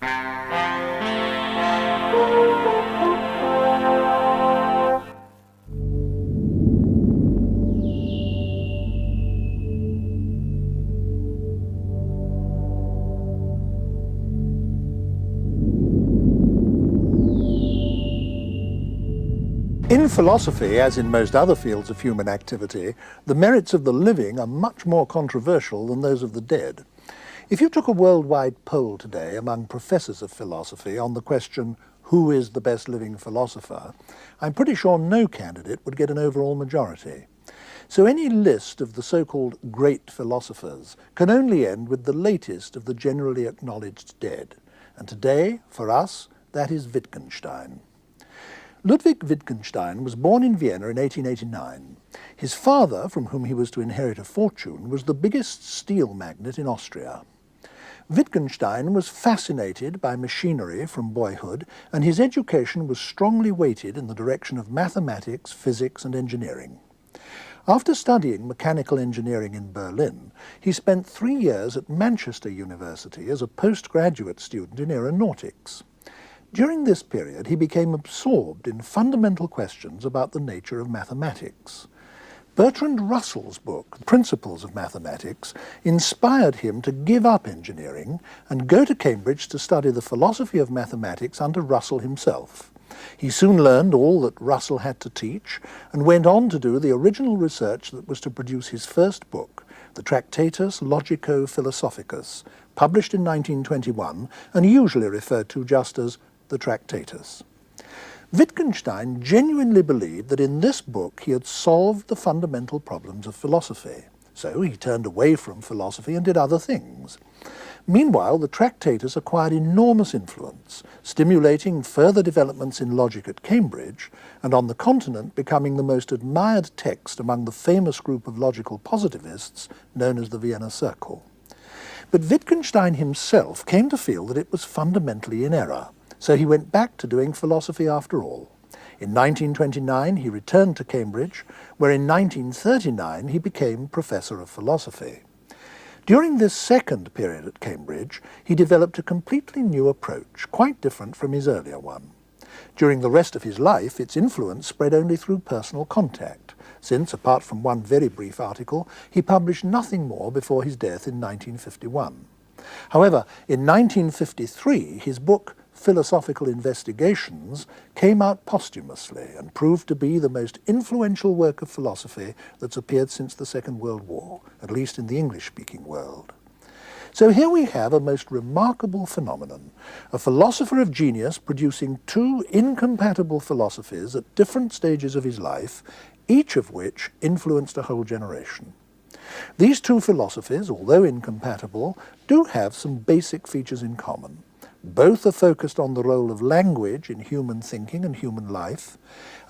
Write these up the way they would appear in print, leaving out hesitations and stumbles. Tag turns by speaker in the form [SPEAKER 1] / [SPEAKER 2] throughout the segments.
[SPEAKER 1] In philosophy, as in most other fields of human activity, the merits of the living are much more controversial than those of the dead. If you took a worldwide poll today among professors of philosophy on the question, who is the best living philosopher, I'm pretty sure no candidate would get an overall majority. So any list of the so-called great philosophers can only end with the latest of the generally acknowledged dead. And today, for us, that is Wittgenstein. Ludwig Wittgenstein was born in Vienna in 1889. His father, from whom he was to inherit a fortune, was the biggest steel magnate in Austria. Wittgenstein was fascinated by machinery from boyhood, and his education was strongly weighted in the direction of mathematics, physics, and engineering. After studying mechanical engineering in Berlin, he spent 3 years at Manchester University as a postgraduate student in aeronautics. During this period, he became absorbed in fundamental questions about the nature of mathematics. Bertrand Russell's book, Principles of Mathematics, inspired him to give up engineering and go to Cambridge to study the philosophy of mathematics under Russell himself. He soon learned all that Russell had to teach and went on to do the original research that was to produce his first book, the Tractatus Logico-Philosophicus, published in 1921 and usually referred to just as the Tractatus. Wittgenstein genuinely believed that in this book he had solved the fundamental problems of philosophy, so he turned away from philosophy and did other things. Meanwhile, the Tractatus acquired enormous influence, stimulating further developments in logic at Cambridge, and on the continent becoming the most admired text among the famous group of logical positivists known as the Vienna Circle. But Wittgenstein himself came to feel that it was fundamentally in error, so he went back to doing philosophy after all. In 1929 he returned to Cambridge, where in 1939 he became Professor of Philosophy. During this second period at Cambridge, he developed a completely new approach, quite different from his earlier one. During the rest of his life, its influence spread only through personal contact, since, apart from one very brief article, he published nothing more before his death in 1951. However, in 1953, his book, Philosophical Investigations, came out posthumously and proved to be the most influential work of philosophy that's appeared since the Second World War, at least in the English-speaking world. So here we have a most remarkable phenomenon, a philosopher of genius producing two incompatible philosophies at different stages of his life, each of which influenced a whole generation. These two philosophies, although incompatible, do have some basic features in common. Both are focused on the role of language in human thinking and human life,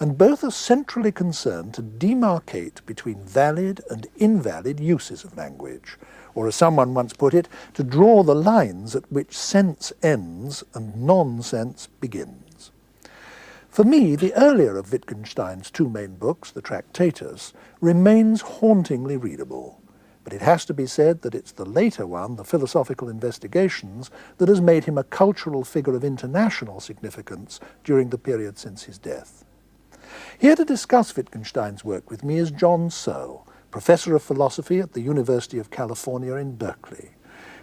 [SPEAKER 1] and both are centrally concerned to demarcate between valid and invalid uses of language, or as someone once put it, to draw the lines at which sense ends and nonsense begins. For me, the earlier of Wittgenstein's two main books, the Tractatus, remains hauntingly readable. But it has to be said that it's the later one, the Philosophical Investigations, that has made him a cultural figure of international significance during the period since his death. Here to discuss Wittgenstein's work with me is John Searle, Professor of Philosophy at the University of California in Berkeley.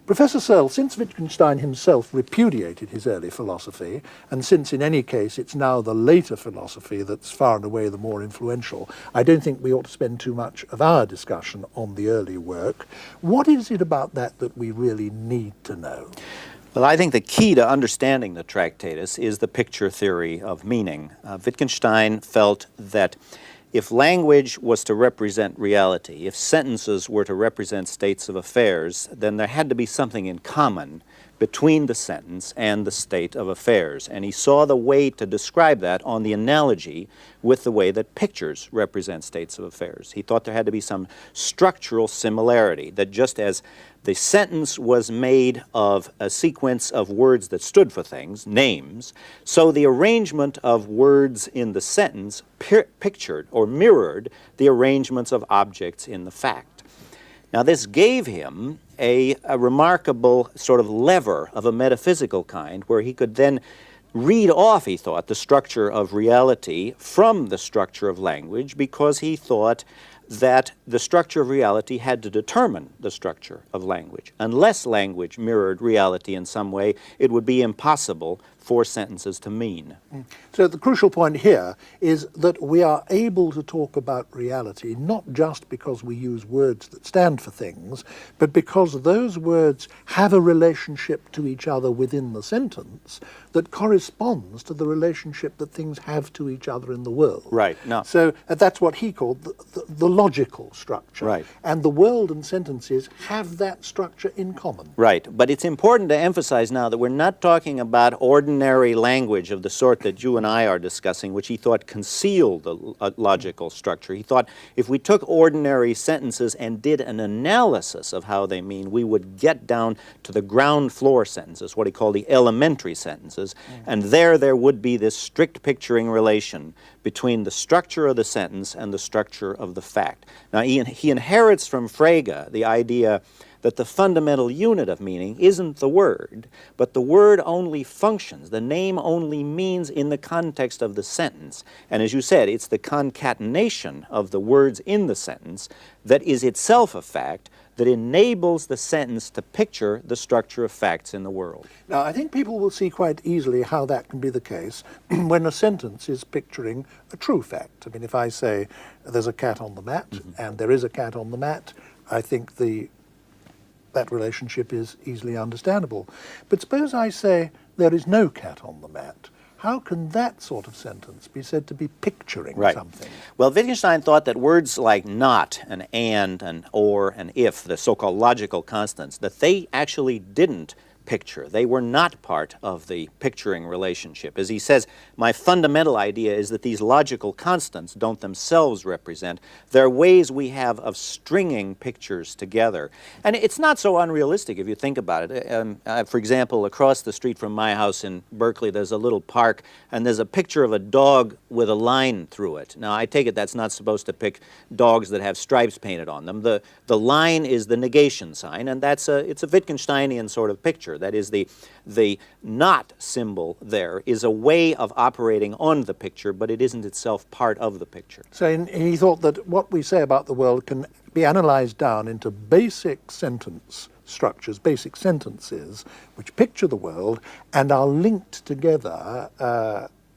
[SPEAKER 1] Professor Serle, since Wittgenstein himself repudiated his early philosophy, and since in any case it's now the later philosophy that's far and away the more influential, I don't think we ought to spend too much of our discussion on the early work. What is it about that that we really need to know?
[SPEAKER 2] Well, I think the key to understanding the Tractatus is the picture theory of meaning. Wittgenstein felt that if language was to represent reality, if sentences were to represent states of affairs, then there had to be something in common between the sentence and the state of affairs. And he saw the way to describe that on the analogy with the way that pictures represent states of affairs. He thought there had to be some structural similarity, that just as the sentence was made of a sequence of words that stood for things, names, so the arrangement of words in the sentence pictured or mirrored the arrangements of objects in the fact. Now this gave him a remarkable sort of lever of a metaphysical kind where he could then read off, he thought, the structure of reality from the structure of language, because he thought that the structure of reality had to determine the structure of language. Unless language mirrored reality in some way, it would be impossible for sentences to mean.
[SPEAKER 1] So the crucial point here is that we are able to talk about reality not just because we use words that stand for things, but because those words have a relationship to each other within the sentence that corresponds to the relationship that things have to each other in the world.
[SPEAKER 2] Right. No.
[SPEAKER 1] So that's what he called the logical structure.
[SPEAKER 2] Right.
[SPEAKER 1] And the world and sentences have that structure in common.
[SPEAKER 2] Right. But it's important to emphasize now that we're not talking about ordinary language of the sort that you and I are discussing, which he thought concealed the logical structure. He thought if we took ordinary sentences and did an analysis of how they mean, we would get down to the ground floor sentences, what he called the elementary sentences, and there would be this strict picturing relation between the structure of the sentence and the structure of the fact. Now, he inherits from Frege the idea that the fundamental unit of meaning isn't the word, but the word only functions, the name only means in the context of the sentence. And as you said, it's the concatenation of the words in the sentence that is itself a fact that enables the sentence to picture the structure of facts in the world.
[SPEAKER 1] Now, I think people will see quite easily how that can be the case when a sentence is picturing a true fact. I mean, if I say there's a cat on the mat, and there is a cat on the mat, I think that relationship is easily understandable. But suppose I say there is no cat on the mat. How can that sort of sentence be said to be picturing something?
[SPEAKER 2] Well, Wittgenstein thought that words like not, and or, and if, the so-called logical constants, that they actually didn't picture. They were not part of the picturing relationship. As he says, my fundamental idea is that these logical constants don't themselves represent. They're ways we have of stringing pictures together. And it's not so unrealistic if you think about it. For example, across the street from my house in Berkeley, there's a little park, and there's a picture of a dog with a line through it. Now, I take it that's not supposed to pick dogs that have stripes painted on them. The line is the negation sign, and it's a Wittgensteinian sort of picture. That is, the not symbol there is a way of operating on the picture, but it isn't itself part of the picture.
[SPEAKER 1] So he thought that what we say about the world can be analyzed down into basic sentence structures, basic sentences, which picture the world and are linked together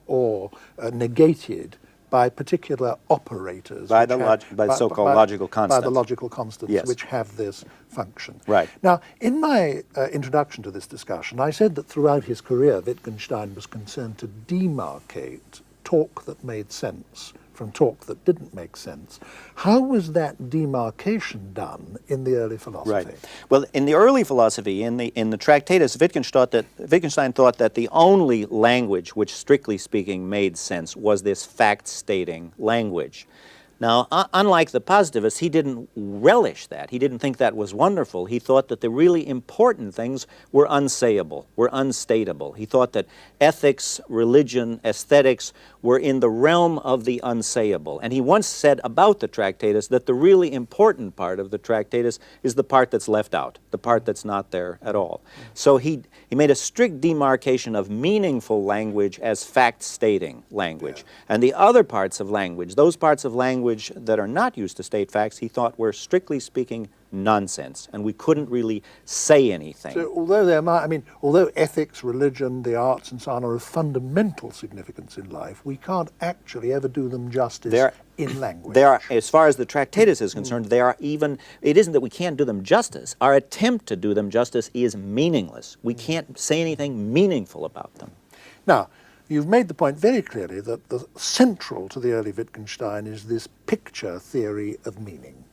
[SPEAKER 1] or negated by particular operators.
[SPEAKER 2] By so-called logical constants.
[SPEAKER 1] By the logical constants,
[SPEAKER 2] yes,
[SPEAKER 1] which have this function.
[SPEAKER 2] Right.
[SPEAKER 1] Now, in my introduction to this discussion, I said that throughout his career, Wittgenstein was concerned to demarcate talk that made sense from talk that didn't make sense. How was that demarcation done in the early philosophy?
[SPEAKER 2] Right. Well, in the early philosophy, in the Tractatus, Wittgenstein thought that the only language which, strictly speaking, made sense was this fact-stating language. Now, unlike the positivists, he didn't relish that. He didn't think that was wonderful. He thought that the really important things were unsayable, were unstatable. He thought that ethics, religion, aesthetics were in the realm of the unsayable. And he once said about the Tractatus that the really important part of the Tractatus is the part that's left out, the part that's not there at all. So he made a strict demarcation of meaningful language as fact-stating language. Yeah. And the other parts of language, those parts of language that are not used to state facts, he thought were, strictly speaking, nonsense, and we couldn't really say anything.
[SPEAKER 1] So although ethics, religion, the arts and so on are of fundamental significance in life, we can't actually ever do them justice in language.
[SPEAKER 2] They are, as far as the Tractatus is concerned, they are even, it isn't that we can't do them justice. Our attempt to do them justice is meaningless. We can't say anything meaningful about them.
[SPEAKER 1] Now, you've made the point very clearly that the central to the early Wittgenstein is this picture theory of meaning.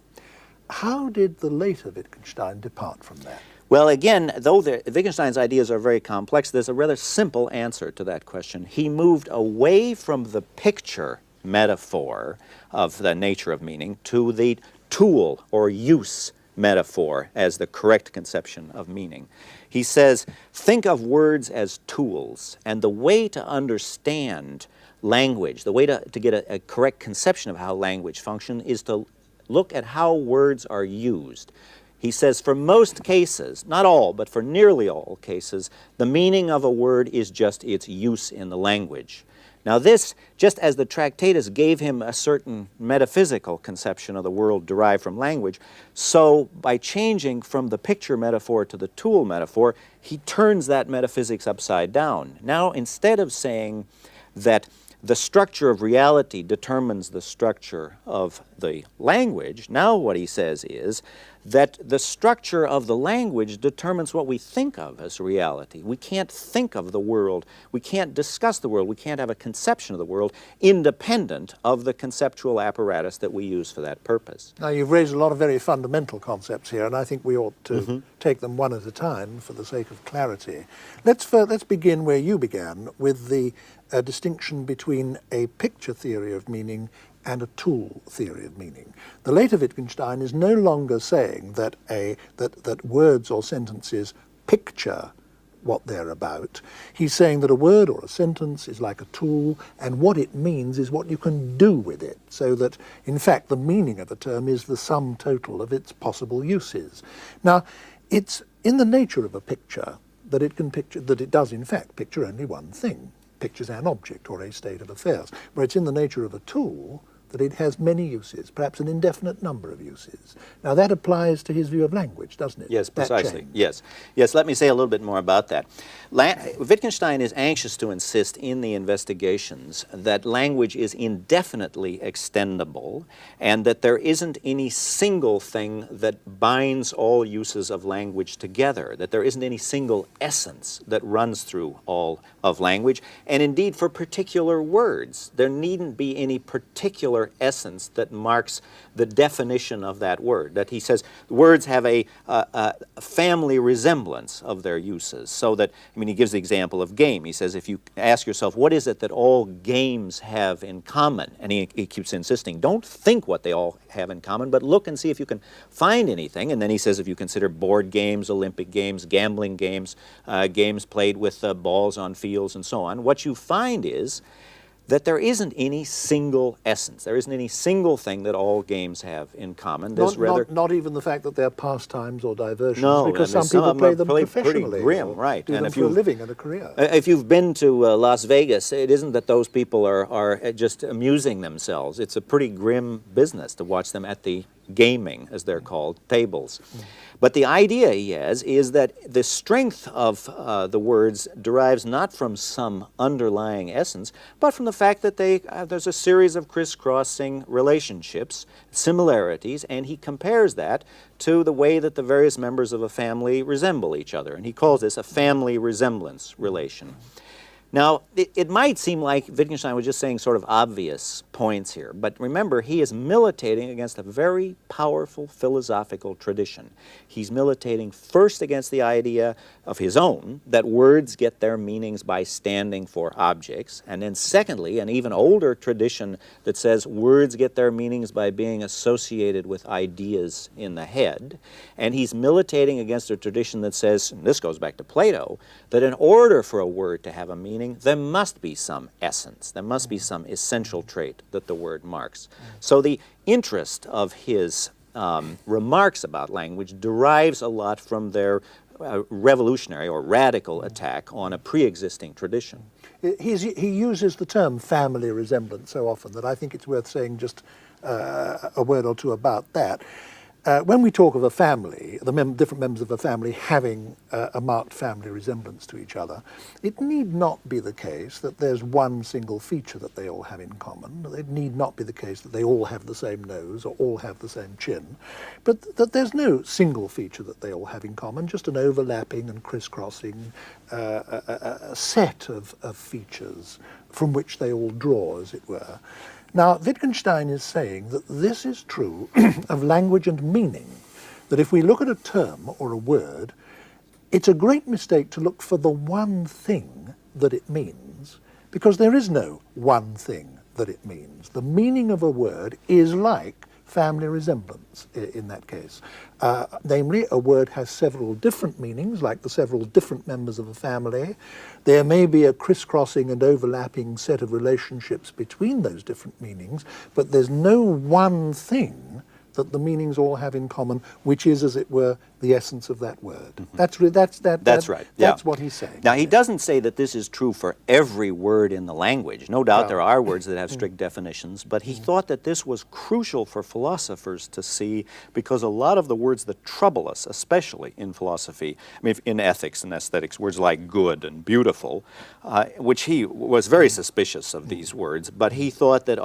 [SPEAKER 1] How did the later Wittgenstein depart from that?
[SPEAKER 2] Well, again, though Wittgenstein's ideas are very complex, there's a rather simple answer to that question. He moved away from the picture metaphor of the nature of meaning to the tool or use metaphor as the correct conception of meaning. He says, think of words as tools, and the way to understand language, the way to get a correct conception of how language functions is to look at how words are used. he says for most cases, not all, but for nearly all cases, the meaning of a word is just its use in the language. Now this, just as the Tractatus gave him a certain metaphysical conception of the world derived from language, so by changing from the picture metaphor to the tool metaphor, he turns that metaphysics upside down. Now, instead of saying that the structure of reality determines the structure of the language, now what he says is that the structure of the language determines what we think of as reality. We can't think of the world, we can't discuss the world, we can't have a conception of the world independent of the conceptual apparatus that we use for that purpose.
[SPEAKER 1] Now, you've raised a lot of very fundamental concepts here, and I think we ought to take them one at a time for the sake of clarity. Let's begin where you began, with the distinction between a picture theory of meaning and a tool theory of meaning. The later Wittgenstein is no longer saying that that words or sentences picture what they're about. He's saying that a word or a sentence is like a tool, and what it means is what you can do with it, so that, in fact, the meaning of a term is the sum total of its possible uses. Now, it's in the nature of a picture that it does, in fact, picture only one thing. Pictures an object or a state of affairs, where it's in the nature of a tool that it has many uses, perhaps an indefinite number of uses. Now that applies to his view of language, doesn't it?
[SPEAKER 2] Yes, precisely. Yes. Yes, let me say a little bit more about that. Wittgenstein is anxious to insist in the investigations that language is indefinitely extendable and that there isn't any single thing that binds all uses of language together, that there isn't any single essence that runs through all of language. And indeed, for particular words, there needn't be any particular essence that marks the definition of that word. That he says words have a family resemblance of their uses, so that, I mean, he gives the example of game. He says if you ask yourself, what is it that all games have in common? And he keeps insisting, don't think what they all have in common, but look and see if you can find anything. And then he says if you consider board games, Olympic games, gambling games, games played with balls on fields and so on, what you find is that there isn't any single essence. There isn't any single thing that all games have in common. There's
[SPEAKER 1] not even the fact that they're pastimes or diversions,
[SPEAKER 2] no,
[SPEAKER 1] because some people play them professionally.
[SPEAKER 2] Pretty grim, right?
[SPEAKER 1] Do them for a living and a career.
[SPEAKER 2] If you've been to Las Vegas, it isn't that those people are just amusing themselves. It's a pretty grim business to watch them at the gaming, as they're called, tables. But the idea he has is that the strength of the words derives not from some underlying essence, but from the fact that there's a series of crisscrossing relationships, similarities, and he compares that to the way that the various members of a family resemble each other. And he calls this a family resemblance relation. Now, it might seem like Wittgenstein was just saying sort of obvious points here, but remember, he is militating against a very powerful philosophical tradition. He's militating first against the idea of his own, that words get their meanings by standing for objects, and then secondly, an even older tradition that says words get their meanings by being associated with ideas in the head, and he's militating against a tradition that says, and this goes back to Plato, that in order for a word to have a meaning, there must be some essence, there must be some essential trait that the word marks. So the interest of his remarks about language derives a lot from their revolutionary or radical attack on a pre-existing tradition.
[SPEAKER 1] He uses the term family resemblance so often that I think it's worth saying just a word or two about that. When we talk of a family, the different members of a family having a marked family resemblance to each other, it need not be the case that there's one single feature that they all have in common. It need not be the case that they all have the same nose or all have the same chin, but that there's no single feature that they all have in common, just an overlapping and crisscrossing a set of features from which they all draw, as it were. Now, Wittgenstein is saying that this is true of language and meaning, that if we look at a term or a word, it's a great mistake to look for the one thing that it means, because there is no one thing that it means. The meaning of a word is like family resemblance in that case. Namely, a word has several different meanings, like the several different members of a family. There may be a crisscrossing and overlapping set of relationships between those different meanings, but there's no one thing that the meanings all have in common, which is, as it were, the essence of that word. That's
[SPEAKER 2] right.
[SPEAKER 1] That's what he's saying.
[SPEAKER 2] Now, he doesn't say that this is true for every word in the language. No doubt there are words that have strict definitions, but he thought that this was crucial for philosophers to see, because a lot of the words that trouble us, especially in philosophy, I mean, in ethics and aesthetics, words like good and beautiful, which he was very suspicious of these words, but he thought that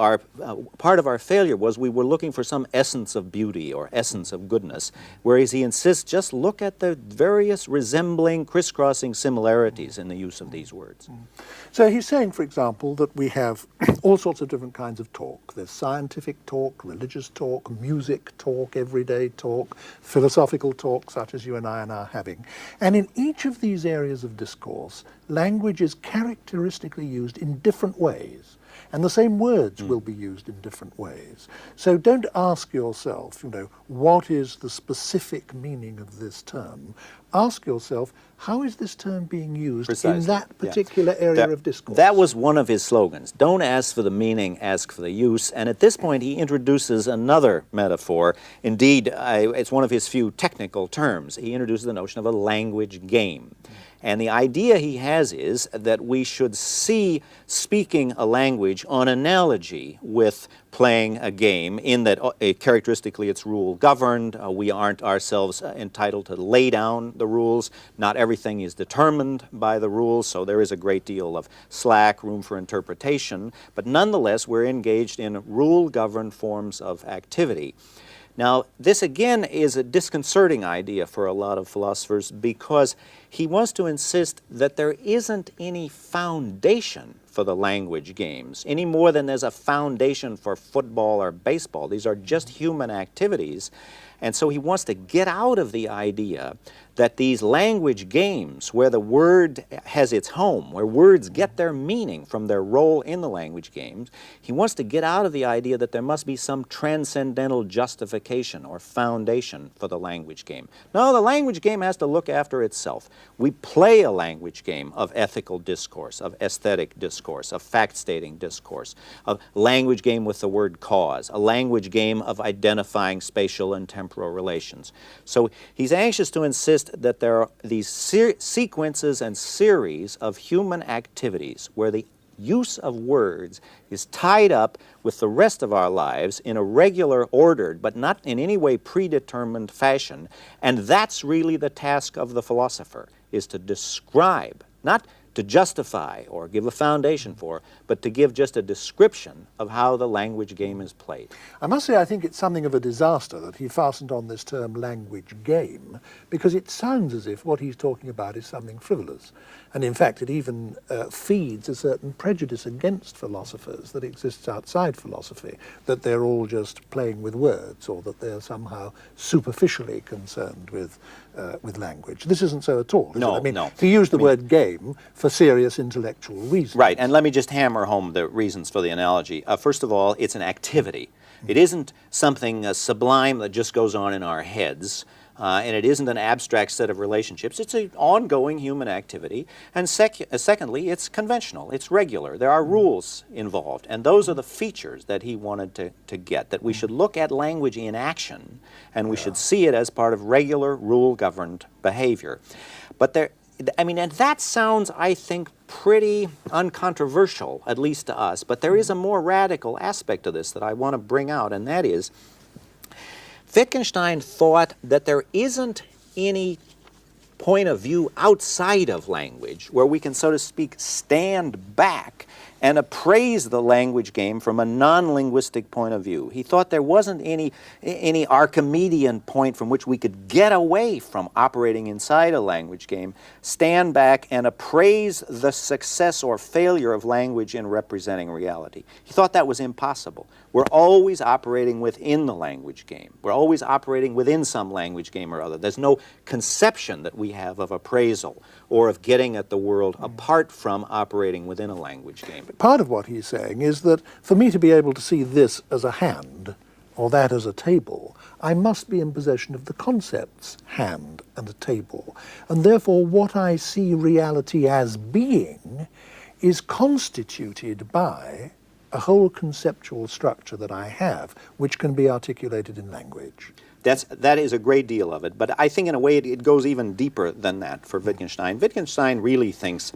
[SPEAKER 2] part of our failure was we were looking for some essence of beauty or essence of goodness, whereas he insists just look at the various resembling, crisscrossing similarities in the use of these words.
[SPEAKER 1] So he's saying, for example, that we have all sorts of different kinds of talk. There's scientific talk, religious talk, music talk, everyday talk, philosophical talk, such as you and I are having. And in each of these areas of discourse, language is characteristically used in different ways. And the same words will be used in different ways. So don't ask yourself, what is the specific meaning of this term? Ask yourself, how is this term being used in that particular area of discourse?
[SPEAKER 2] That was one of his slogans. Don't ask for the meaning, ask for the use. And at this point, he introduces another metaphor. Indeed, it's one of his few technical terms. He introduces the notion of a language game. And the idea he has is that we should see speaking a language on analogy with playing a game, in that characteristically it's rule governed. We aren't ourselves entitled to lay down the rules. Not everything is determined by the rules, so there is a great deal of slack, room for interpretation. But nonetheless, we're engaged in rule-governed forms of activity. Now, this again is a disconcerting idea for a lot of philosophers, because he wants to insist that there isn't any foundation for the language games, any more than there's a foundation for football or baseball. These are just human activities. And so he wants to get out of the idea that these language games, where the word has its home, where words get their meaning from their role in the language games, he wants to get out of the idea that there must be some transcendental justification or foundation for the language game. No, the language game has to look after itself. We play a language game of ethical discourse, of aesthetic discourse, of fact-stating discourse, of language game with the word cause, a language game of identifying spatial and temporal relations. So he's anxious to insist that there are these sequences and series of human activities where the use of words is tied up with the rest of our lives in a regular, ordered, but not in any way predetermined fashion. And that's really the task of the philosopher, is to describe, not to justify or give a foundation for, but to give just a description of how the language game is played.
[SPEAKER 1] I must say I think it's something of a disaster that he fastened on this term language game, because it sounds as if what he's talking about is something frivolous. And in fact, it even feeds a certain prejudice against philosophers that exists outside philosophy, that they're all just playing with words, or that they're somehow superficially concerned with language. This isn't so at all, is it? I mean, to use the word game for serious intellectual reasons.
[SPEAKER 2] Right, and let me just hammer home the reasons for the analogy. First of all, it's an activity. It isn't something sublime that just goes on in our heads. And it isn't an abstract set of relationships. It's an ongoing human activity. And secondly, it's conventional. It's regular. There are rules involved. And those are the features that he wanted to get, that we should look at language in action, and we should see it as part of regular, rule-governed behavior. But and that sounds, I think, pretty uncontroversial, at least to us. But there is a more radical aspect of this that I want to bring out, and that is, Wittgenstein thought that there isn't any point of view outside of language where we can, so to speak, stand back and appraise the language game from a non-linguistic point of view. He thought there wasn't any Archimedean point from which we could get away from operating inside a language game, stand back and appraise the success or failure of language in representing reality. He thought that was impossible. We're always operating within the language game. We're always operating within some language game or other. There's no conception that we have of appraisal or of getting at the world apart from operating within a language game.
[SPEAKER 1] Part of what he's saying is that for me to be able to see this as a hand, or that as a table, I must be in possession of the concepts hand and a table. And therefore what I see reality as being is constituted by a whole conceptual structure that I have, which can be articulated in language.
[SPEAKER 2] That is a great deal of it, but I think in a way it goes even deeper than that for Wittgenstein. Wittgenstein really thinks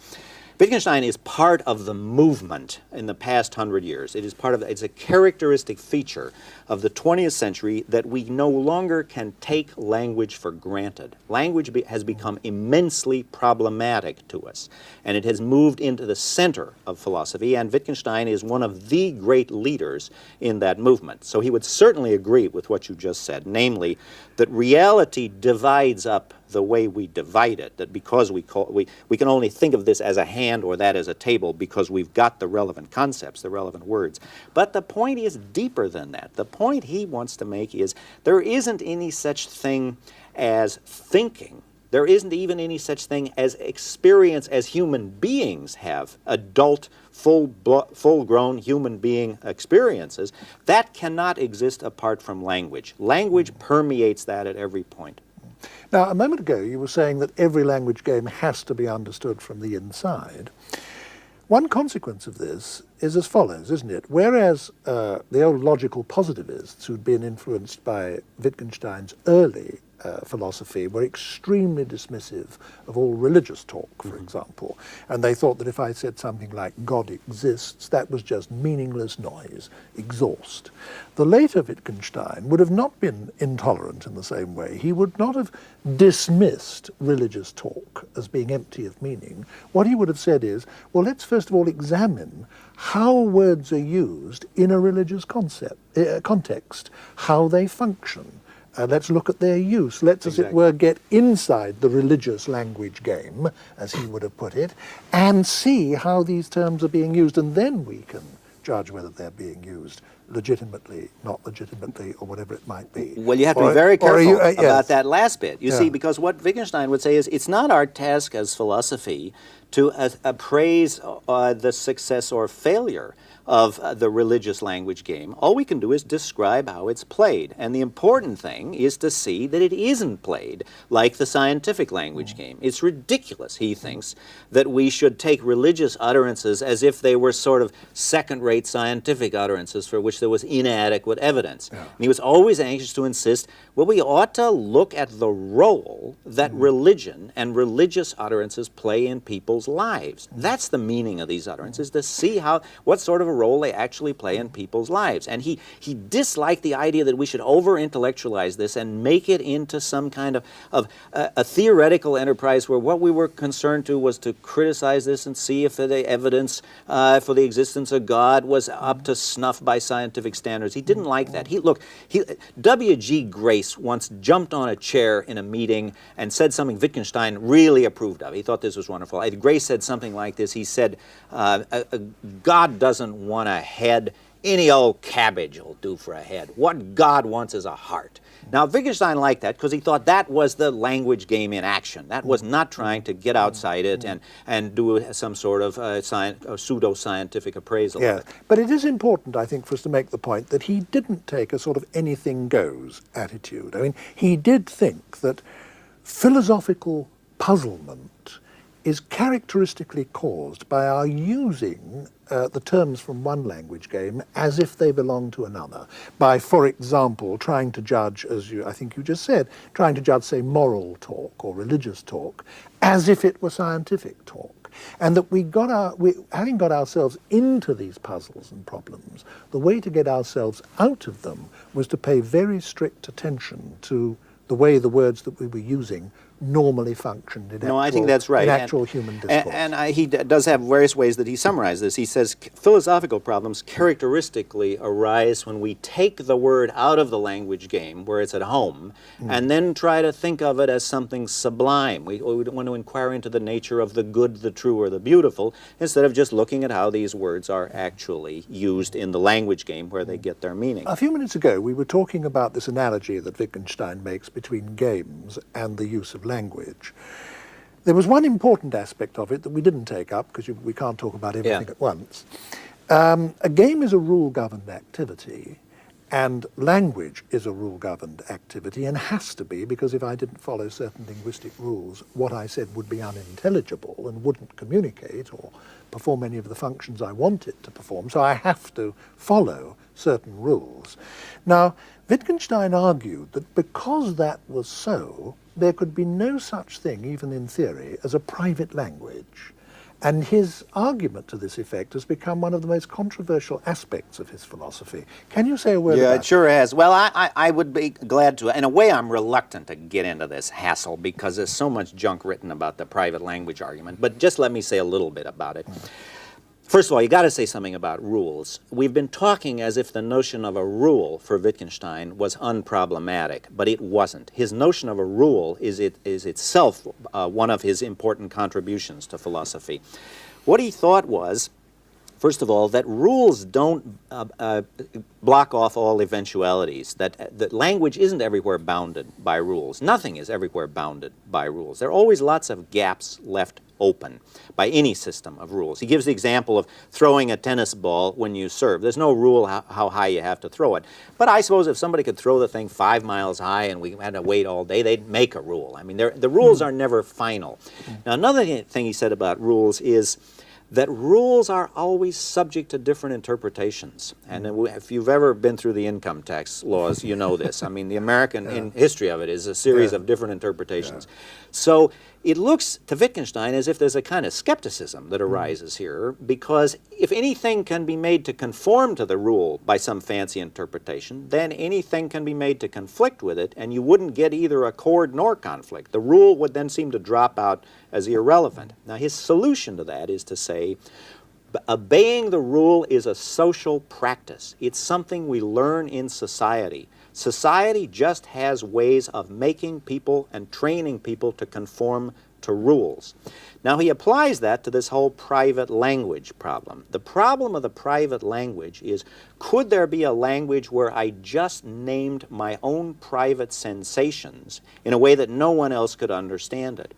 [SPEAKER 2] Wittgenstein is part of the movement in the past 100 years. It's a characteristic feature of the 20th century that we no longer can take language for granted. Language has become immensely problematic to us, and it has moved into the center of philosophy, and Wittgenstein is one of the great leaders in that movement. So he would certainly agree with what you just said, namely that reality divides up the way we divide it, that because we can only think of this as a hand or that as a table because we've got the relevant concepts, the relevant words. But the point is deeper than that. The point he wants to make is there isn't any such thing as thinking. There isn't even any such thing as experience as human beings have, adult, full-grown human being experiences. That cannot exist apart from language. Language permeates that at every point.
[SPEAKER 1] Now, a moment ago you were saying that every language game has to be understood from the inside. One consequence of this is as follows, isn't it? Whereas the old logical positivists who'd been influenced by Wittgenstein's early philosophy were extremely dismissive of all religious talk, for example, and they thought that if I said something like God exists, that was just meaningless noise, exhaust. The later Wittgenstein would have not been intolerant in the same way. He would not have dismissed religious talk as being empty of meaning. What he would have said is, well, let's first of all examine how words are used in a religious context, how they function. Let's look at their use. Let's, as it were, get inside the religious language game, as he would have put it, and see how these terms are being used, and then we can judge whether they're being used legitimately, not legitimately, or whatever it might be.
[SPEAKER 2] Well, you have to be very careful about that last bit. You see, because what Wittgenstein would say is it's not our task as philosophy to appraise the success or failure of the religious language game. All we can do is describe how it's played. And the important thing is to see that it isn't played like the scientific language game. It's ridiculous, he thinks, that we should take religious utterances as if they were sort of second-rate scientific utterances for which there was inadequate evidence. And he was always anxious to insist, well, we ought to look at the role that religion and religious utterances play in people's lives. That's the meaning of these utterances, to see what sort of a role they actually play in people's lives. And he disliked the idea that we should over-intellectualize this and make it into some kind of a theoretical enterprise where what we were concerned to was to criticize this and see if the evidence for the existence of God was up to snuff by scientific standards. He didn't like that. W.G. Grace once jumped on a chair in a meeting and said something Wittgenstein really approved of. He thought this was wonderful. Grace said something like this. He said, God doesn't want a head. Any old cabbage will do for a head. What God wants is a heart. Now, Wittgenstein liked that because he thought that was the language game in action. That was not trying to get outside it and do some sort of pseudo-scientific appraisal of it.
[SPEAKER 1] But it is important, I think, for us to make the point that he didn't take a sort of anything goes attitude. I mean, he did think that philosophical puzzlement is characteristically caused by our using the terms from one language game as if they belong to another, by, for example, trying to judge, as I think you just said, trying to judge, say, moral talk or religious talk as if it were scientific talk. And that having got ourselves into these puzzles and problems, the way to get ourselves out of them was to pay very strict attention to the way the words that we were using normally functioned in
[SPEAKER 2] I think that's right.
[SPEAKER 1] In actual human discourse.
[SPEAKER 2] And he does have various ways that he summarizes this. He says philosophical problems characteristically arise when we take the word out of the language game where it's at home and then try to think of it as something sublime. We want to inquire into the nature of the good, the true, or the beautiful instead of just looking at how these words are actually used in the language game where they get their meaning.
[SPEAKER 1] A few minutes ago we were talking about this analogy that Wittgenstein makes between games and the use of language. There was one important aspect of it that we didn't take up because we can't talk about everything at once. A game is a rule-governed activity, And language is a rule-governed activity, and has to be, because if I didn't follow certain linguistic rules, what I said would be unintelligible and wouldn't communicate or perform any of the functions I want it to perform. So I have to follow certain rules. Now, Wittgenstein argued that because that was so, there could be no such thing, even in theory, as a private language. And his argument to this effect has become one of the most controversial aspects of his philosophy. Can you say a word about it?
[SPEAKER 2] Yeah, it sure has. Well, I would be glad to. In a way, I'm reluctant to get into this hassle because there's so much junk written about the private language argument. But just let me say a little bit about it. First of all, you got to say something about rules. We've been talking as if the notion of a rule for Wittgenstein was unproblematic, but it wasn't. His notion of a rule is itself one of his important contributions to philosophy. What he thought was, first of all, that rules don't block off all eventualities, that language isn't everywhere bounded by rules. Nothing is everywhere bounded by rules. There are always lots of gaps left open by any system of rules. He gives the example of throwing a tennis ball when you serve. There's no rule how high you have to throw it. But I suppose if somebody could throw the thing 5 miles high and we had to wait all day, they'd make a rule. I mean, the rules are never final. Now, another thing he said about rules is that rules are always subject to different interpretations. And if you've ever been through the income tax laws, you know this. I mean, the American history of it is a series of different interpretations. So it looks to Wittgenstein as if there's a kind of skepticism that arises here, because if anything can be made to conform to the rule by some fancy interpretation, then anything can be made to conflict with it, and you wouldn't get either accord nor conflict. The rule would then seem to drop out as irrelevant. Now, his solution to that is to say, obeying the rule is a social practice. It's something we learn in society. Society just has ways of making people and training people to conform to rules. Now, he applies that to this whole private language problem. The problem of the private language is, could there be a language where I just named my own private sensations in a way that no one else could understand it?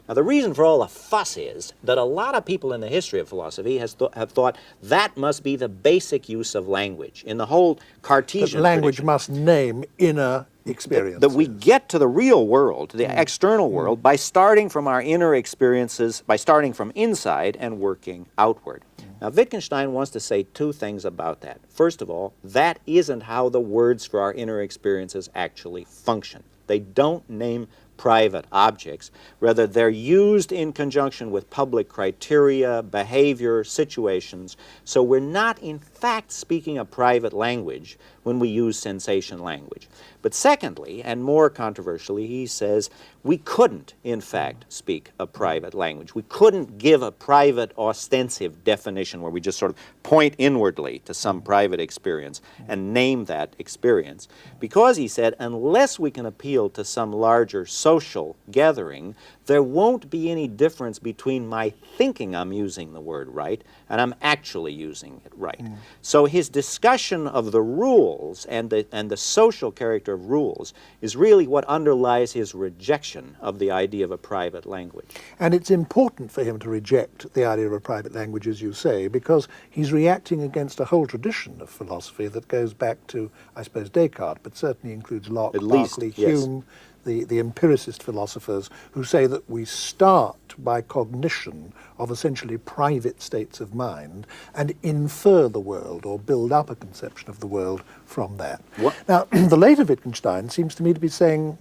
[SPEAKER 2] Now, the reason for all the fuss is that a lot of people in the history of philosophy have thought that must be the basic use of language. In the whole Cartesian
[SPEAKER 1] that language
[SPEAKER 2] tradition,
[SPEAKER 1] must name inner experiences.
[SPEAKER 2] that we get to the real world, the external world, by starting from our inner experiences, by starting from inside and working outward. Now, Wittgenstein wants to say two things about that. First of all, that isn't how the words for our inner experiences actually function. They don't name private objects. Rather, they're used in conjunction with public criteria, behavior, situations. So we're not, in fact, speaking a private language when we use sensation language. But secondly, and more controversially, he says we couldn't, in fact, speak a private language. We couldn't give a private ostensive definition where we just sort of point inwardly to some private experience and name that experience. Because, he said, unless we can appeal to some larger social gathering, there won't be any difference between my thinking I'm using the word right and I'm actually using it right. So his discussion of the rules and the social character of rules is really what underlies his rejection of the idea of a private language.
[SPEAKER 1] And it's important for him to reject the idea of a private language, as you say, because he's reacting against a whole tradition of philosophy that goes back to, I suppose, Descartes, but certainly includes Locke, Berkeley, Hume, the empiricist philosophers, who say that we start by cognition of essentially private states of mind and infer the world or build up a conception of the world from that. Now, the later Wittgenstein seems to me to be saying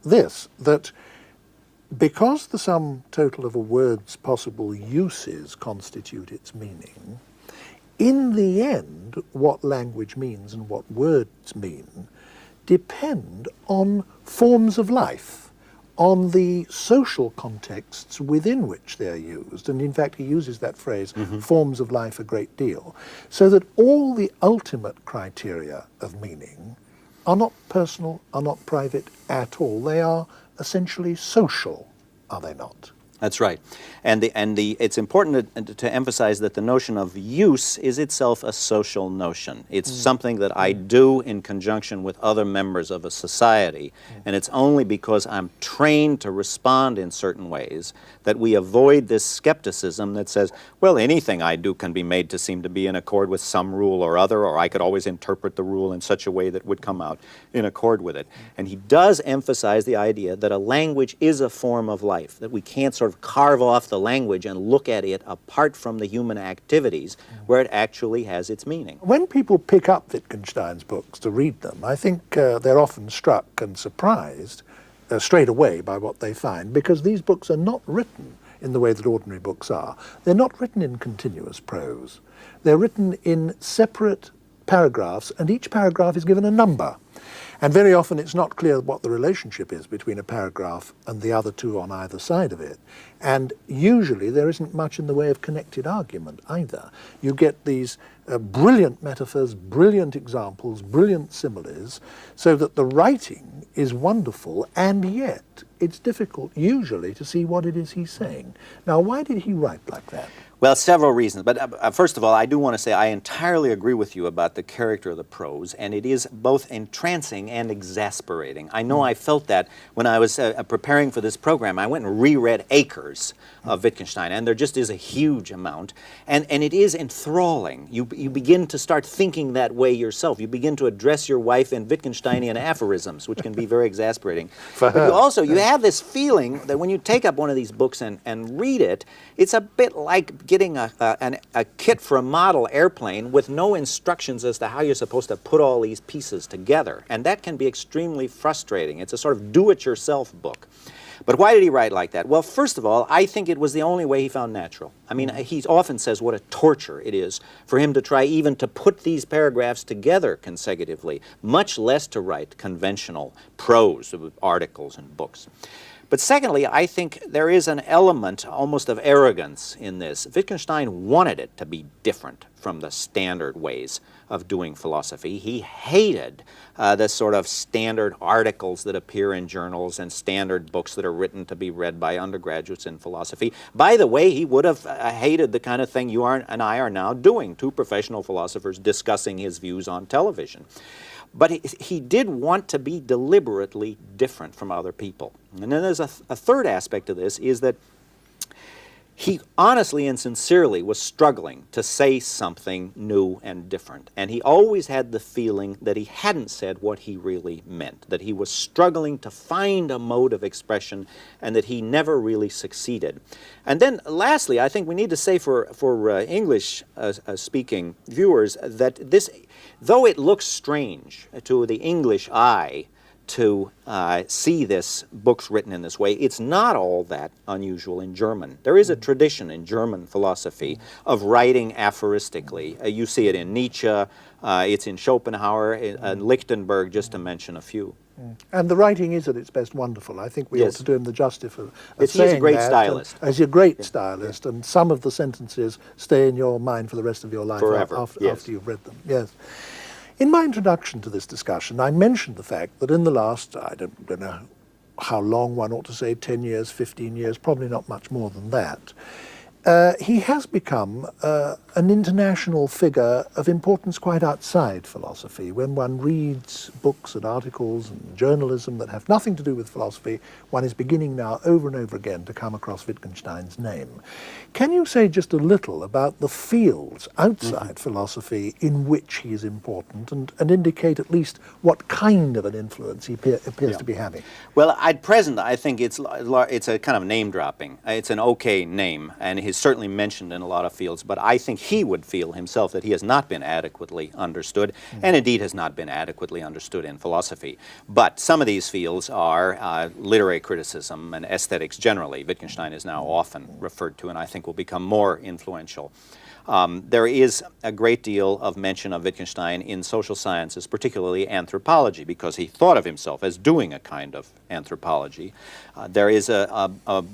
[SPEAKER 1] this, that because the sum total of a word's possible uses constitute its meaning, in the end, what language means and what words mean depend on forms of life, on the social contexts within which they're used. And in fact, he uses that phrase, forms of life, a great deal. So that all the ultimate criteria of meaning are not personal, are not private at all. They are essentially social, are they not?
[SPEAKER 2] That's right. It's important to emphasize that the notion of use is itself a social notion. It's something that I do in conjunction with other members of a society, and it's only because I'm trained to respond in certain ways that we avoid this skepticism that says, well, anything I do can be made to seem to be in accord with some rule or other, or I could always interpret the rule in such a way that would come out in accord with it. And he does emphasize the idea that a language is a form of life, that we can't sort of carve off the language and look at it apart from the human activities where it actually has its meaning.
[SPEAKER 1] When people pick up Wittgenstein's books to read them, I think they're often struck and surprised straight away by what they find, because these books are not written in the way that ordinary books are. They're not written in continuous prose. They're written in separate paragraphs, and each paragraph is given a number. And very often it's not clear what the relationship is between a paragraph and the other two on either side of it. And usually there isn't much in the way of connected argument either. You get these brilliant metaphors, brilliant examples, brilliant similes, so that the writing is wonderful, and yet it's difficult usually to see what it is he's saying. Now, why did he write like that?
[SPEAKER 2] Well, several reasons. But first of all, I do want to say I entirely agree with you about the character of the prose, and it is both entrancing and exasperating. I know I felt that when I was preparing for this program. I went and reread acres of Wittgenstein, and there just is a huge amount, and it is enthralling. You begin to start thinking that way yourself. You begin to address your wife in Wittgensteinian aphorisms, which can be very exasperating. But you have this feeling that when you take up one of these books and read it, it's a bit like getting a kit for a model airplane with no instructions as to how you're supposed to put all these pieces together. And that can be extremely frustrating. It's a sort of do-it-yourself book. But why did he write like that? Well, first of all, I think it was the only way he found natural. I mean, he often says what a torture it is for him to try even to put these paragraphs together consecutively, much less to write conventional prose, articles and books. But secondly, I think there is an element almost of arrogance in this. Wittgenstein wanted it to be different from the standard ways of doing philosophy. He hated the sort of standard articles that appear in journals and standard books that are written to be read by undergraduates in philosophy. By the way, he would have hated the kind of thing you and I are now doing, two professional philosophers discussing his views on television. But he did want to be deliberately different from other people. And then there's a third aspect of this, is that he honestly and sincerely was struggling to say something new and different. And he always had the feeling that he hadn't said what he really meant, that he was struggling to find a mode of expression, and that he never really succeeded. And then lastly, I think we need to say for English-speaking viewers that this, though it looks strange to the English eye to see this books written in this way, it's not all that unusual in German. There is a tradition in German philosophy of writing aphoristically. You see it in Nietzsche, it's in Schopenhauer, and Lichtenberg, just to mention a few.
[SPEAKER 1] And the writing is at its best wonderful. I think we ought to do him the justice of
[SPEAKER 2] he's a great stylist.
[SPEAKER 1] He's a great stylist, and some of the sentences stay in your mind for the rest of your life after you've read them. Yes. In my introduction to this discussion, I mentioned the fact that in the last, I don't know how long one ought to say, 10 years, 15 years, probably not much more than that, he has become an international figure of importance quite outside philosophy. When one reads books and articles and journalism that have nothing to do with philosophy, one is beginning now over and over again to come across Wittgenstein's name. Can you say just a little about the fields outside philosophy in which he is important, and indicate at least what kind of an influence he appears to be having?
[SPEAKER 2] Well, at present, I think it's a kind of name-dropping. It's an okay name, and he's certainly mentioned in a lot of fields, but I think he would feel himself that he has not been adequately understood, and indeed has not been adequately understood in philosophy. But some of these fields are literary criticism and aesthetics generally. Wittgenstein is now often referred to, and I think will become more influential. There is a great deal of mention of Wittgenstein in social sciences, particularly anthropology, because he thought of himself as doing a kind of anthropology. There is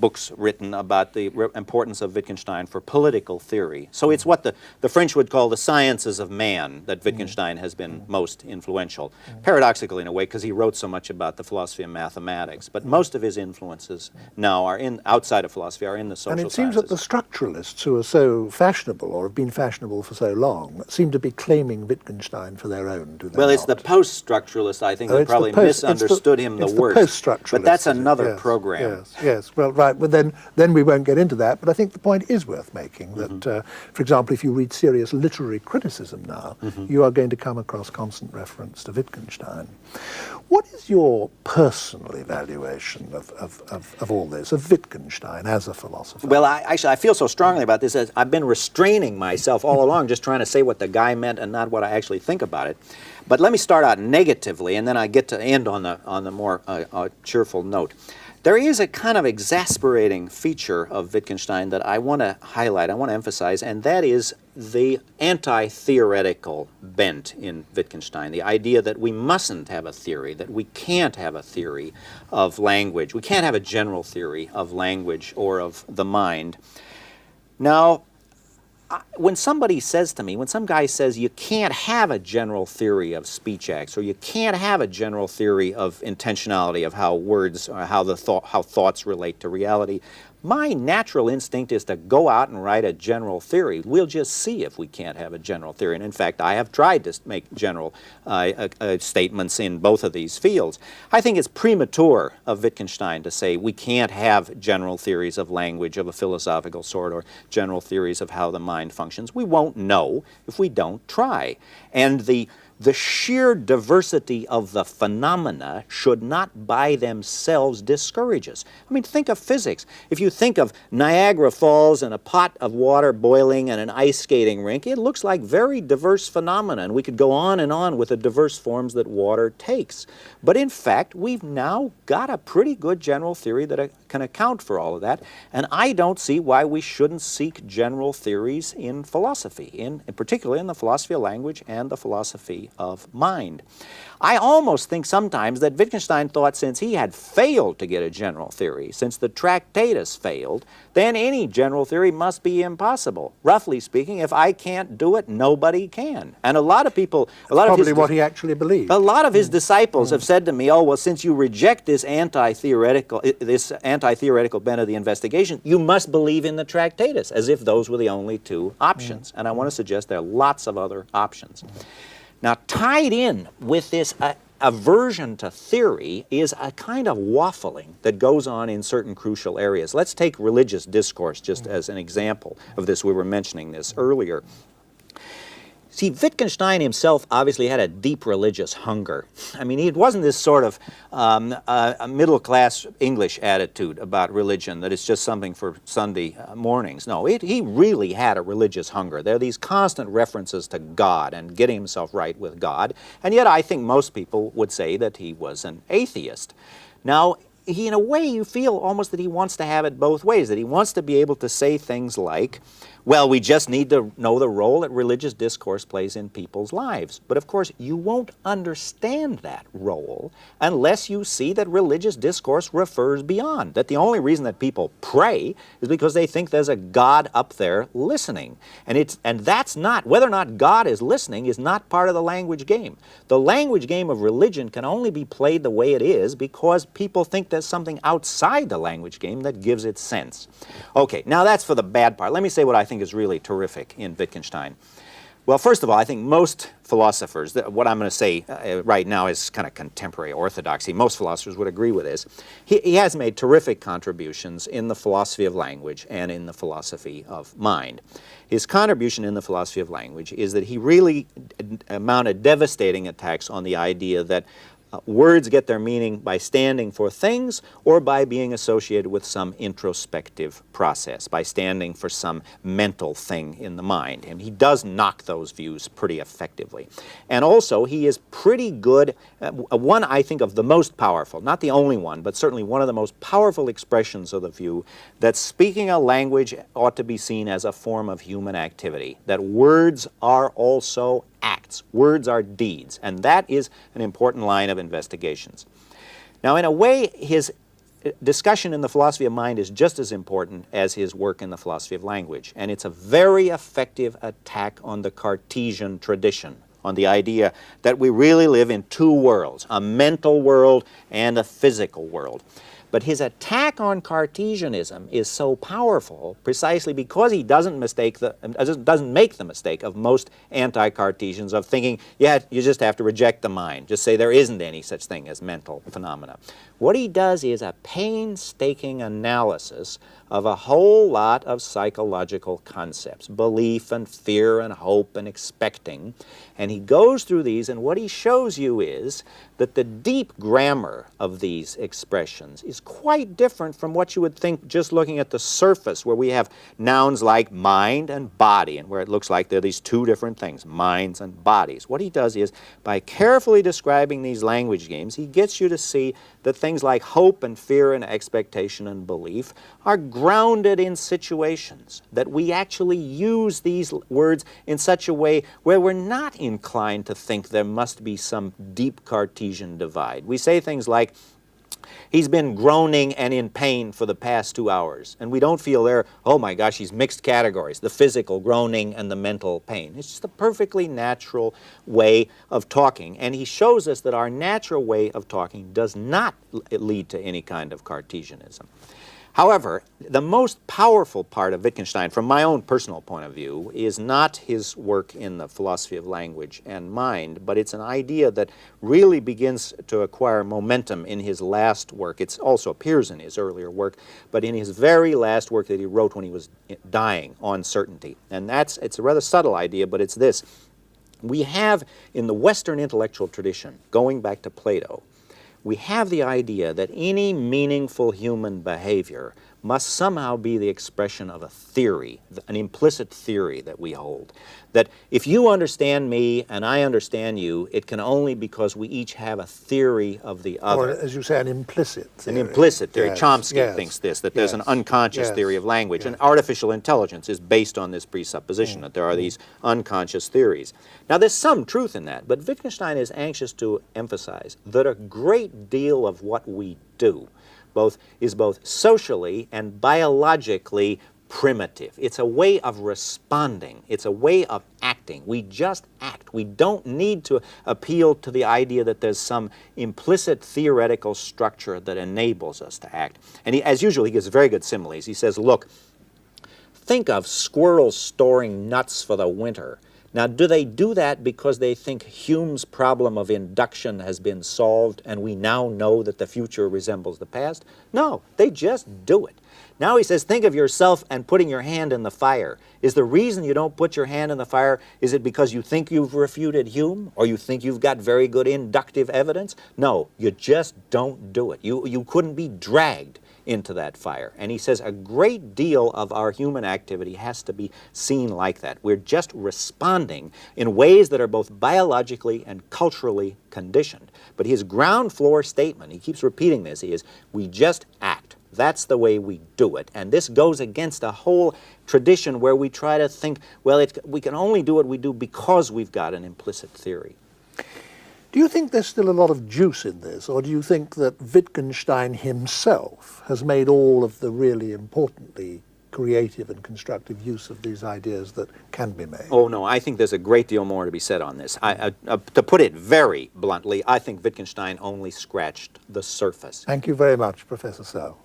[SPEAKER 2] books written about the importance of Wittgenstein for political theory. So it's what the French would call the sciences of man that Wittgenstein has been most influential. Paradoxical in a way, because he wrote so much about the philosophy of mathematics. But most of his influences now are outside of philosophy, are in the social sciences.
[SPEAKER 1] And it seems that the structuralists who are so fashionable, or have been fashionable for so long, seem to be claiming Wittgenstein for their own, do they
[SPEAKER 2] Well, it's
[SPEAKER 1] not?
[SPEAKER 2] the post-structuralists, I think, that probably misunderstood him the worst.
[SPEAKER 1] Post-structuralists,
[SPEAKER 2] but that's another program.
[SPEAKER 1] Yes. Well, right. But then we won't get into that. But I think the point is worth making that, for example, if you read serious literary criticism now, you are going to come across constant reference to Wittgenstein. What is your personal evaluation of all this, of Wittgenstein as a philosopher?
[SPEAKER 2] Well, I feel so strongly about this as I've been restraining myself all along, just trying to say what the guy meant and not what I actually think about it. But let me start out negatively, and then I get to end on the more cheerful note. There is a kind of exasperating feature of Wittgenstein that I want to highlight, I want to emphasize, and that is the anti-theoretical bent in Wittgenstein, the idea that we mustn't have a theory, that we can't have a theory of language, we can't have a general theory of language or of the mind. Now, when somebody says to me, when some guy says you can't have a general theory of speech acts, or you can't have a general theory of intentionality, of how words, or how thoughts relate to reality, my natural instinct is to go out and write a general theory. We'll just see if we can't have a general theory. And in fact, I have tried to make general statements in both of these fields. I think it's premature of Wittgenstein to say we can't have general theories of language of a philosophical sort, or general theories of how the mind functions. We won't know if we don't try. And the sheer diversity of the phenomena should not by themselves discourage us. I mean, think of physics. If you think of Niagara Falls and a pot of water boiling and an ice skating rink, it looks like very diverse phenomena, and we could go on and on with the diverse forms that water takes. But in fact, we've now got a pretty good general theory that can account for all of that, and I don't see why we shouldn't seek general theories in philosophy, particularly in the philosophy of language and the philosophy of mind. I almost think sometimes that Wittgenstein thought since he had failed to get a general theory, since the Tractatus failed, then any general theory must be impossible. Roughly speaking, if I can't do it, nobody can. And a lot of people...
[SPEAKER 1] Probably what he actually believed.
[SPEAKER 2] A lot of his disciples have said to me, oh, well, since you reject this anti-theoretical bent of the investigation, you must believe in the Tractatus, as if those were the only two options. And I want to suggest there are lots of other options. Now, tied in with this aversion to theory is a kind of waffling that goes on in certain crucial areas. Let's take religious discourse just as an example of this. We were mentioning this earlier. See, Wittgenstein himself obviously had a deep religious hunger. I mean, it wasn't this sort of a middle-class English attitude about religion, that it's just something for Sunday mornings. No, he really had a religious hunger. There are these constant references to God and getting himself right with God, and yet I think most people would say that he was an atheist. Now, in a way, you feel almost that he wants to have it both ways, that he wants to be able to say things like, well, we just need to know the role that religious discourse plays in people's lives. But of course, you won't understand that role unless you see that religious discourse refers beyond, that the only reason that people pray is because they think there's a God up there listening. And that's not, whether or not God is listening is not part of the language game. The language game of religion can only be played the way it is because people think there's something outside the language game that gives it sense. Okay, now that's for the bad part. Let me say what I think is really terrific in Wittgenstein. Well, first of all, I think most philosophers, what I'm going to say right now is kind of contemporary orthodoxy. Most philosophers would agree with this. He has made terrific contributions in the philosophy of language and in the philosophy of mind. His contribution in the philosophy of language is that he really mounted devastating attacks on the idea that words get their meaning by standing for things or by being associated with some introspective process, by standing for some mental thing in the mind. And he does knock those views pretty effectively. And also, he is pretty good, one, I think, of the most powerful, not the only one, but certainly one of the most powerful expressions of the view that speaking a language ought to be seen as a form of human activity, that words are also acts. Words are deeds, and that is an important line of investigations. Now, in a way, his discussion in the philosophy of mind is just as important as his work in the philosophy of language, and it's a very effective attack on the Cartesian tradition, on the idea that we really live in two worlds, a mental world and a physical world. But his attack on Cartesianism is so powerful precisely because he doesn't make the mistake of most anti-Cartesians of thinking, yeah, you just have to reject the mind, just say there isn't any such thing as mental phenomena. What he does is a painstaking analysis of a whole lot of psychological concepts, belief and fear and hope and expecting, and he goes through these, and what he shows you is that the deep grammar of these expressions is quite different from what you would think just looking at the surface, where we have nouns like mind and body, and where it looks like there are these two different things, minds and bodies. What he does is, by carefully describing these language games, he gets you to see that things like hope and fear and expectation and belief are grounded in situations, that we actually use these words in such a way where we're not inclined to think there must be some deep Cartesian divide. We say things like, he's been groaning and in pain for the past 2 hours. And we don't feel there, oh my gosh, he's mixed categories, the physical groaning and the mental pain. It's just a perfectly natural way of talking. And he shows us that our natural way of talking does not lead to any kind of Cartesianism. However, the most powerful part of Wittgenstein, from my own personal point of view, is not his work in the philosophy of language and mind, but it's an idea that really begins to acquire momentum in his last work. It also appears in his earlier work, but in his very last work that he wrote when he was dying, On Certainty. And it's a rather subtle idea, but it's this. We have, in the Western intellectual tradition, going back to Plato, we have the idea that any meaningful human behavior must somehow be the expression of a theory, an implicit theory that we hold. That if you understand me and I understand you, it can only because we each have a theory of the other.
[SPEAKER 1] Or, as you say, an implicit theory.
[SPEAKER 2] An implicit theory.
[SPEAKER 1] Yes,
[SPEAKER 2] Chomsky
[SPEAKER 1] yes,
[SPEAKER 2] thinks this, that there's an unconscious
[SPEAKER 1] yes,
[SPEAKER 2] theory of language.
[SPEAKER 1] yes.
[SPEAKER 2] And artificial intelligence is based on this presupposition that there are these unconscious theories. Now, there's some truth in that, but Wittgenstein is anxious to emphasize that a great deal of what we do is both socially and biologically primitive. It's a way of responding. It's a way of acting. We just act. We don't need to appeal to the idea that there's some implicit theoretical structure that enables us to act. And as usual, he gives very good similes. He says, look, think of squirrels storing nuts for the winter. Now, do they do that because they think Hume's problem of induction has been solved and we now know that the future resembles the past? No, they just do it. Now he says, think of yourself and putting your hand in the fire. Is the reason you don't put your hand in the fire, is it because you think you've refuted Hume? Or you think you've got very good inductive evidence? No, you just don't do it. You couldn't be dragged into that fire. And he says a great deal of our human activity has to be seen like that. We're just responding in ways that are both biologically and culturally conditioned. But his ground floor statement, he keeps repeating this, is we just act. That's the way we do it. And this goes against a whole tradition where we try to think, well, we can only do what we do because we've got an implicit theory.
[SPEAKER 1] Do you think there's still a lot of juice in this, or do you think that Wittgenstein himself has made all of the really importantly creative and constructive use of these ideas that can be made?
[SPEAKER 2] Oh, no, I think there's a great deal more to be said on this. To put it very bluntly, I think Wittgenstein only scratched the surface.
[SPEAKER 1] Thank you very much, Professor Serle.